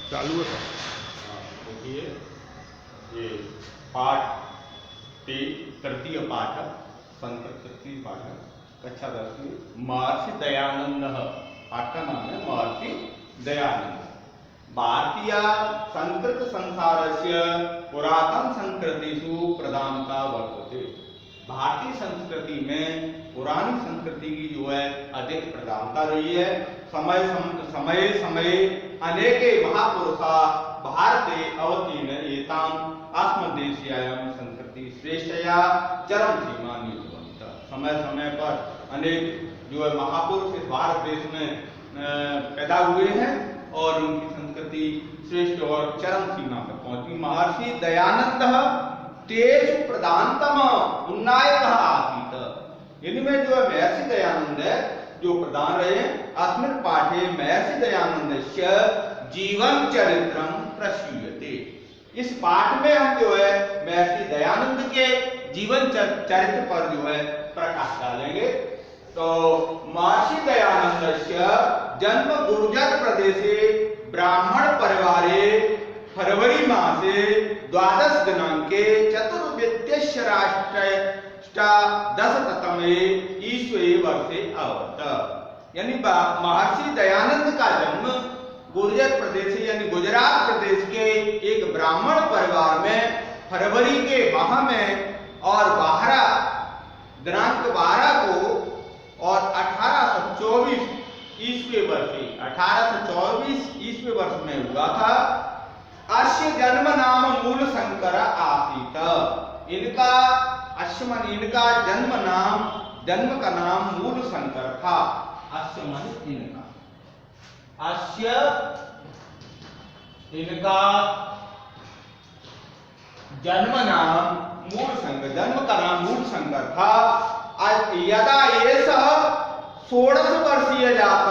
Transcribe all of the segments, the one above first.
चालू है सर। देखिए ये पाठ तृतीय पाठ है, संस्कृत तृतीय पाठ है, कक्षा 10 में महर्षि दयानंद। पाठ का नाम है महर्षि दयानंद। भारतीय संस्कृत संसारस्य पुरातन संस्कृतिषु प्रधानता वर्तते। भारतीय संस्कृति में पुरानी संस्कृति की जो है अधिक प्रधानता रही है। समय समय अनेके महापुरुषा भारते अवतीर्ण एताम अस्मदेशीयायाम संस्कृति श्रेष्ठया चरम सीमा नियुक्त। समय समय पर अनेक जो है महापुरुष इस भारत देश में पैदा हुए हैं और उनकी संस्कृति श्रेष्ठ और चरम सीमा पर पहुंची। महर्षि दयानंद तेज प्रधानतम उन्नायक आसीत। इनमें जो है महर्षि दयानंद है जो प्रधान रहे। अस्मिन् पाठे महर्षि दयानंदस्य जीवन चरित्रम प्रसूयते। इस पाठ में हम जो है महर्षि दयानंद के जीवन चरित्र पर जो है प्रकाश डालेंगे। तो महर्षि दयानंदस्य जन्म गुर्जर प्रदेशे ब्राह्मण परिवारे फरवरी मासे द्वादश दिनांके चतुर्विंशतिराष्ट्रष्टादशतमे ईस्वी वर्षे अभवत्। यानी महर्षि दयानंद का जन्म गुर्जर प्रदेश यानी गुजरात प्रदेश के एक ब्राह्मण परिवार में फरवरी के माह में और 12 दिनांक 12 को और 1824 ईस्वी वर्ष 1824 ईस्वी वर्ष में हुआ था। अस्य जन्म नाम मूल शंकर आसीत। इनका अश्वमन इनका जन्म का नाम मूल शंकर था। अश्वमन इनका जन्म का नाम मूल शंकर था। यदा एषः 16 वर्षीय जात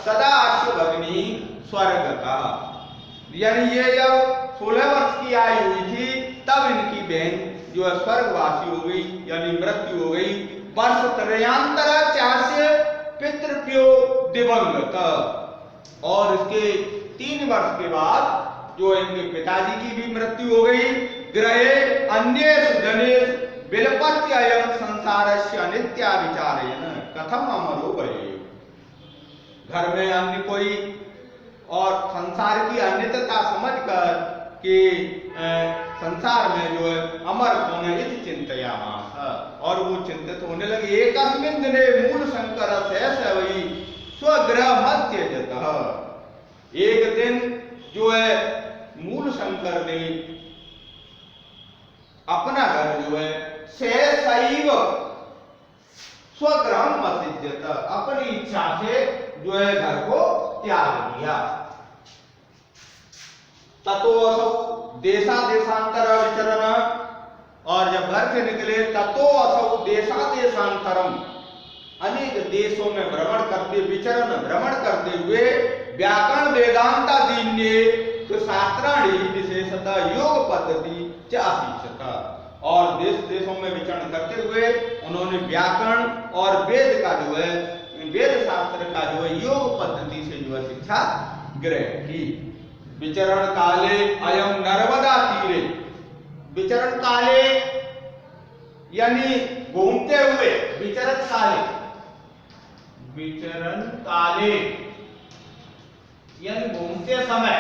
तदा अस्य भगिनी स्वर्गता। यानी ये जब 16 वर्ष की आयु हुई थी तब इनकी बहन जो है स्वर्गवासी हो गई यानी मृत्यु हो गई। वर्ष त्रयांतर चास्य पितृप्यो दिवंगत। और इसके 3 वर्ष के बाद जो इनके पिताजी की भी मृत्यु हो गई। ग्रहे अन्येषु जनेषु विलपत्य अयं संसारस्य अनित्या विचारेण कथम अमरो भये। घर में अन्य कोई और संसार की अन्यता समझकर कि संसार में जो है अमर होने इति चिंतयामास। और वो चिंतित होने लगे। एकस्मिन् दिने मूल शंकर सहसवै स्वगृह त्यजतः। एक दिन जो है मूल शंकर ने अपना घर जो है सहसैव स्वगृहं त्यजत, अपनी इच्छा से जो है घर को त्याग दिया। ततो असौ देशादेशांतर विचरण। और जब घर से निकले ततो असौ देशादेशांतरम अनेक देशों में भ्रमण करते हुए व्याकरण वेदांता दीन्ये तो शास्त्राणी विशेषतः योग पद्धति च अशिक्षत। और देशों में विचरण करते हुए उन्होंने व्याकरण और वेद का जो है वेद शास्त्र का जो है योग पद्धति से जो है शिक्षा ग्रहण की। विचरण काले अयम नर्मदा तीरे। विचरण काले यानी घूमते हुए। विचरण काले यानी घूमते समय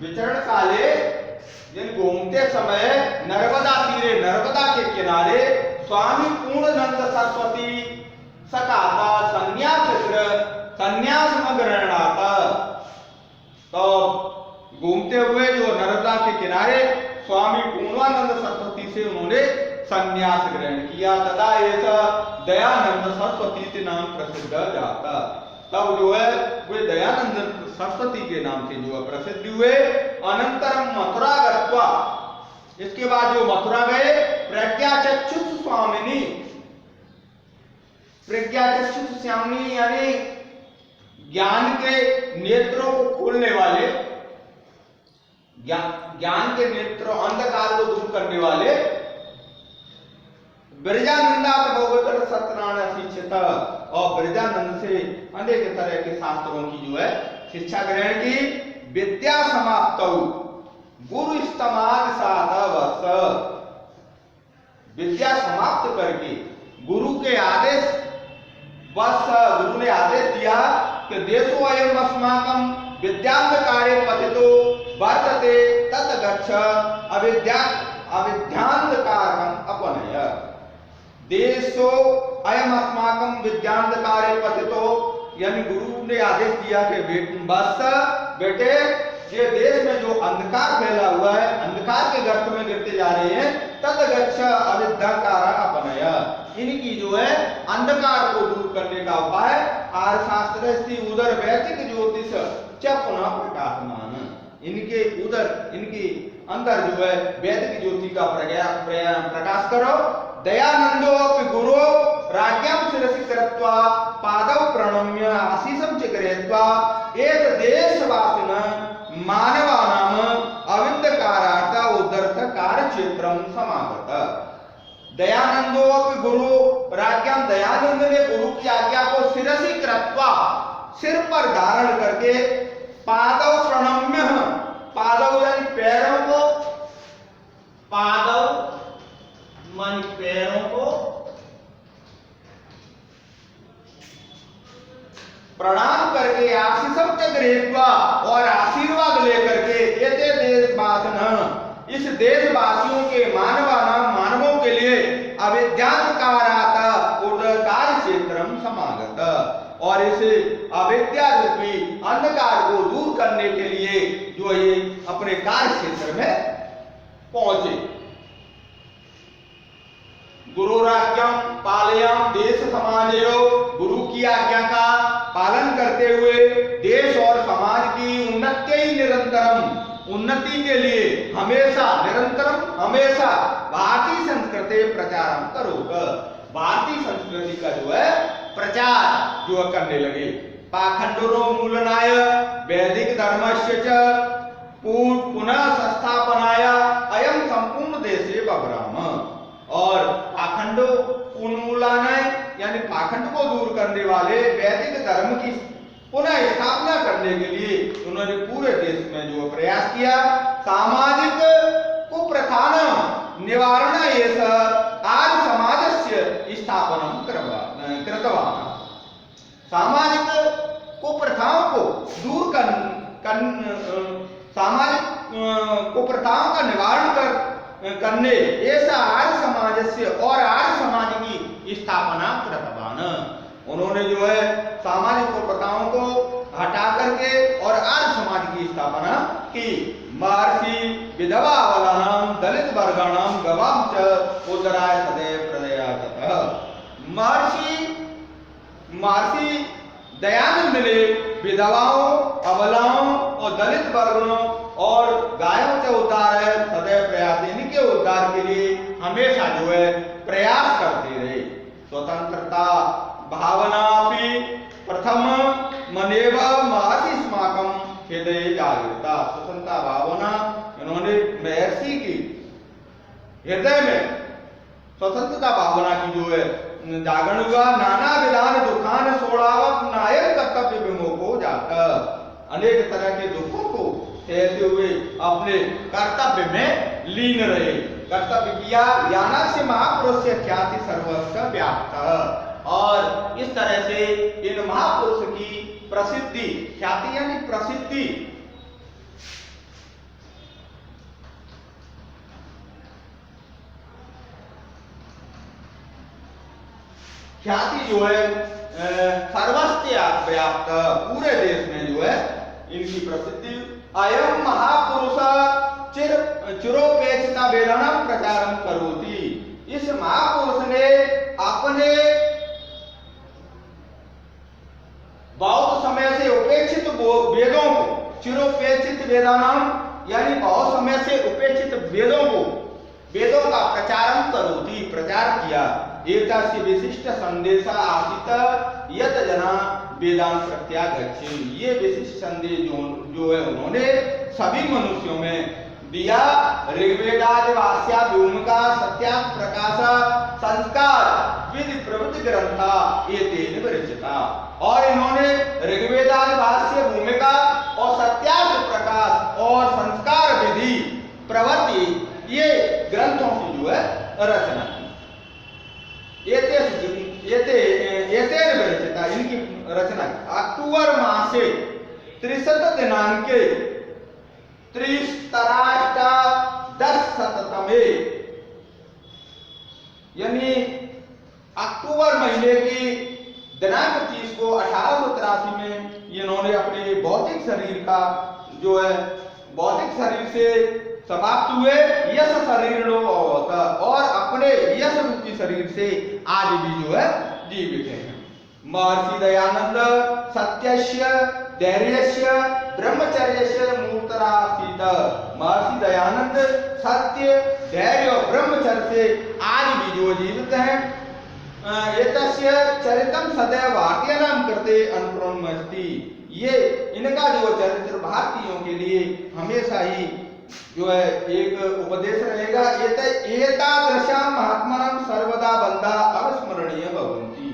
विचरण काले यानी घूमते समय नर्मदा तीरे नर्मदा के किनारे स्वामी पूर्णानंद सरस्वती सकाता संन्यास ग्रहणाता। तो घूमते हुए जो नर्मदा के किनारे स्वामी पूर्णानंद सरस्वती से उन्होंने संन्यास ग्रहण किया। तदा ऐसा दयानंद सरस्वती के नाम प्रसिद्ध जाता। तब जो है वे दयानंद सरस्वती के नाम से जो है प्रसिद्ध हुए। अनंतरम मथुरा गत्वा। इसके बाद जो मथुरा गए प्रज्ञाचक्षुष स्वामिनी यानी ज्ञान के नेत्रों को खोलने वाले, ज्ञान के नेत्रों अंधकार को दूर करने वाले ब्रजानंदा प्रभुतर सत्यनारायण शिक्षित और ब्रजानंद से अनेक तरह के शास्त्रों की जो है शिक्षा ग्रहण की। विद्या समाप्त गुरु स्तमाद साधवस, विद्या समाप्त करके गुरु के आदेश बस गुरु ने आदेश दिया कि देशो अयम अस्माकं विद्यांधकारे पतितो वर्तते तत् गच्छ अविद्यांधकारं अपनय। देशो अयम अस्माकं विद्यांधकारे पतितो, यानी गुरु ने आदेश दिया कि बेटे ये देश में जो अंधकार फैला हुआ है, अंधकार के गर्त में गिरते जा रहे हैं, तद गच्छ अविद्यांधकार अपनय, इनकी जो है अंधकार को दूर करने का उपाय आर्य शास्त्र उदर वैदिक ज्योतिष च पुनः प्रकाशमान, इनके उदर इनके अंदर जो है वैदिक ज्योति का प्रकाश करो। दयानंदो अपि गुरु राज्ञां शिरसि कृत्वा पादौ प्रणम्य आशीषं च गृहीत्वा एत देशवासिनः मानवानाम अविद्यकारार्थ उद्धर्थ कार्य क्षेत्रम समागत। दयानंदो अपि गुरु राज्ञां, दयानंद ने गुरु की आज्ञा को शिरसि कृत्वा, सिर पर धारण करके, पादौ प्रणम्य, पादौ यानी पैरों को, पादौ मानी पैरों को प्रणाम करके, आशीषम च गृहीत्वा, और आशीर्वाद लेकर के, एते देशवासिनः, इस देशवासियों के मानवों के लिए अविद्यांधकारात् उदकार क्षेत्रम समागत, और इस अविद्या रूपी अंधकार को दूर करने के लिए जो ये अपने कार्य क्षेत्र में पहुंचे। गुरुराज्ञां पालयाम देश समाजयो, गुरु की आज्ञा का पालन करते हुए देश और समाज की उन्नति के लिए हमेशा निरंतरम हमेशा भारतीय संस्कृति प्रचारम करोगे, भारतीय संस्कृति का जो है प्रचार जो करने लगे। पाखंडो मूलनाय वैदिक धर्मस्य च पुनः संस्थापनाय अयम संपूर्ण देशे बभराम, और पाखंडो उन्मूलनाय यानी पाखंड को दूर करने वाले वैदिक धर्म की पुनः स्थापना करने के लिए उन्होंने पूरे देश में जो प्रयास किया। सामाजिक कुप्रथानां निवारण एष आर्य समाजस्य स्थापनं कृतवान्, सामाजिक कुप्रथाओं को दूर सामाजिक कुप्रथाओं का निवारण करने ऐसा आर्य समाज से और आर्य समाज की स्थापना कृतवान, उन्होंने जो है सामाजिक कुप्रथाओं को हटा करके और आर्य समाज की स्थापना की। महर्षि विधवा अबलानां दलित वर्गाणां गवां च उदराय सदैव प्रदयातः, महर्षि दयानंद ने विधवाओं, अबलाओं और दलित वर्गों और गायों के उद्धार है सदैव प्रयास, इनके उद्धार के लिए हमेशा जो है प्रयास करते रहे। स्वतंत्रता भावना भी प्रथम मनेव महर्षि स्माकम हृदय जागृता, स्वतंत्रता भावना इन्होंने महर्षि की हृदय में स्वतंत्रता भावना की जो है जागरण हुआ। नाना विधान दुखान सोड़ावत नायक कर्तव्य विमुख हो जाकर, अनेक तरह के दुखों को सहते हुए अपने कर्तव्य में लीन रहे, कर्तव्य किया। याना से महापुरुष से ख्याति सर्वस्व व्याप्त, और इस तरह से इन महापुरुष की प्रसिद्धि, ख्याति यानी प्रसिद्धि, ख्याति जो है सर्वस्व व्याप्त, पूरे देश में जो है इनकी प्रसिद्धि। अयम महापुरुष चिरोपेक्षिता वेदानां प्रचारम करोति, इस महापुरुष ने अपने बहुत समय से उपेक्षित वेदों को, चिरोपेक्षित वेदानां यानी बहुत समय से उपेक्षित वेदों को, वेदों का प्रचारम करोति, प्रचार किया। एतस्य विशिष्ट संदेशा आसित यत जना वेदांत प्रत्यागच्छेन, ये विशिष्ट संदेश जो है उन्होंने सभी मनुष्यों में दिया। ऋग्वेदादि वास्या व्योम का सत्या प्रकाश संस्कार विधि प्रवृत्ति ग्रंथा एतेन विरचिता। और इन्होंने ऋग्वेदादि भाष्य, भूमिका और सत्यार्थ प्रकाश और संस्कार विधि प्रवृत्ति ये ग्रंथों की जो है रचना की। एतेन विरचिता, इनकी रचना की। अक्टूबर मासे 30 दिनांके 30 यानी अक्टूबर महीने की दिनांक 30 को 1883 में इन्होंने अपने भौतिक शरीर का जो है, भौतिक शरीर से समाप्त हुए यश शरीर होता और अपने यश रूपी शरीर से आज भी जो है जीवित हैं। महर्षि दयानंद सत्यस्य धैर्यस्य ब्रह्मचर्यस्य मूर्तरासीत। महर्षि दयानंद सत्य, धैर्य और ब्रह्मचर्य से आज भी जो जीवित हैं। एतस्य चरितम सदैव भारतीयानां कृते अनुप्रणमस्ति। ये इनका जो चरित्र भारतीयों के लिए हमेशा ही जो है एक उपदेश रहेगा। एतादृशां महात्मानां सर्वदा बंधा अविस्मरणीय भवन्ति।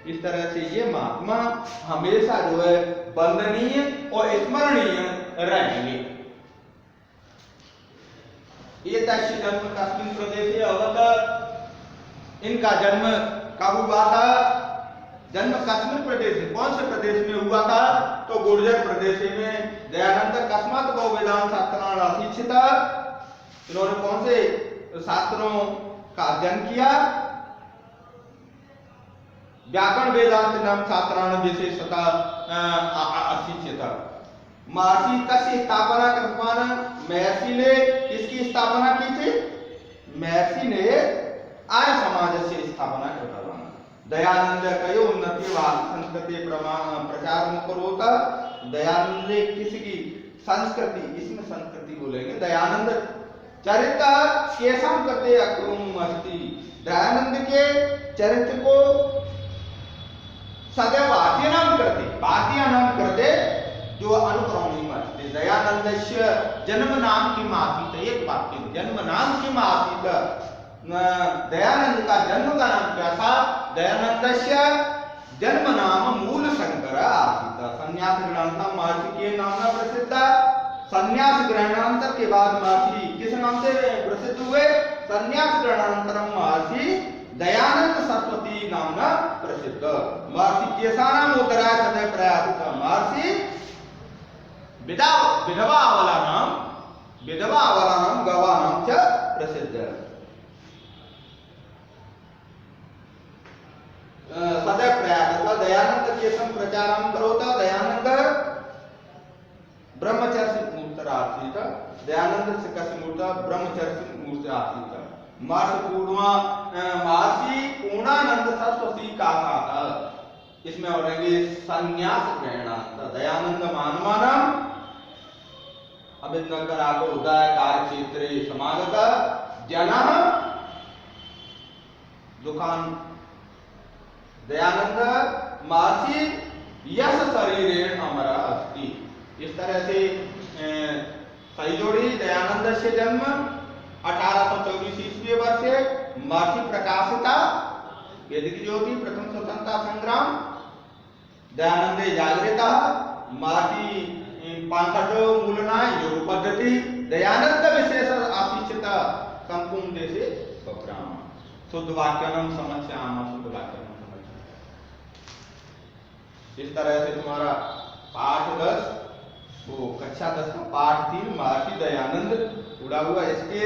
इस तरह से ये महात्मा हमेशा जो है वंदनीय और स्मरणीय रहेंगे। एतस्य जन्म कस्मिन् प्रदेशे अभवत्। इनका जन्म कब हुआ था? जन्म कस्मिन् प्रदेश, कौन से प्रदेश में हुआ था? तो गुर्जर प्रदेश में। दयानंद कस्मात् गो वेदांत शास्त्राणां अशिक्षिता। इन्होंने कौन से शास्त्रों का अध्ययन किया? व्याकरण वेदांत नाम शास्त्राणां विशेषता अशिक्षिता। महर्षि कस्य स्थापना कृतवान? महर्षि ने किसकी स्थापना की थी? महर्षि ने आर्य समाज से स्थापना करता। दयानंद कयो उन्नति संस्कृति प्रचार करोता। दयानंद ने किसकी संस्कृति, इसमें संस्कृति बोलेंगे। दयानंद चरित्र केशम करते अक्रोमस्ति। दयानंद के चरित्र को सदैव भारतीय नाम करते जो अनुक्रमी मस्ति। दयानंदस्य जन्म नाम की मासीत, एक वाक्य, जन्म नाम की मासीत। दयानंद का जन्म का नाम क्या था? दयानंदस्य जन्म नाम मूल शंकर आसीत। संन्यास ग्रहणांतर महर्षि के नाम से प्रसिद्ध। संन्यास ग्रहणांतर के बाद महर्षि किस नाम से प्रसिद्ध हुए? संन्यास ग्रहणांतरम महर्षि दयानंद सरस्वती नामना प्रसिद्ध। महर्षि केशानाम उद्धराय सदैव प्रयासित। महर्षि विधवा नाम गवा नाम च प्रसिद्ध। सदैव प्रयास दयानंद केशम प्रचारम करोता। दयानंद ब्रह्मचर्य मूर्त आसीत। दयानंद से कस्य मूर्त? ब्रह्मचर्य मूर्त आसीत। महर्षि पूर्णानंद सरस्वती का था। इसमें और रहेंगे संन्यास ग्रहणांत। दयानंद मानवानाम अभिनगर आको उदय कार्य क्षेत्रे समागत जना दुकान। दयानंद महर्षि यश शरीरेण अमर अस्ति। इस तरह से सही जोड़ी। दयानंद से जन्म 1824 ईस्वी वर्षे। महर्षि प्रकाशिता वैदिक ज्योति प्रथम स्वतंत्रता संग्राम। दयानंदे जागृता। महर्षि 65 मूलना योग पद्धति। दयानंद विशेष आशिक्षित संपूर्ण देशे स्वप्राम। शुद्ध वाक्यनम समस्याम शुद्ध वाक्यनम। इस तरह से तुम्हारा पाठ 10 वो कक्षा 10 का पाठ 3 महर्षि दयानंद जुड़ा हुआ। इसके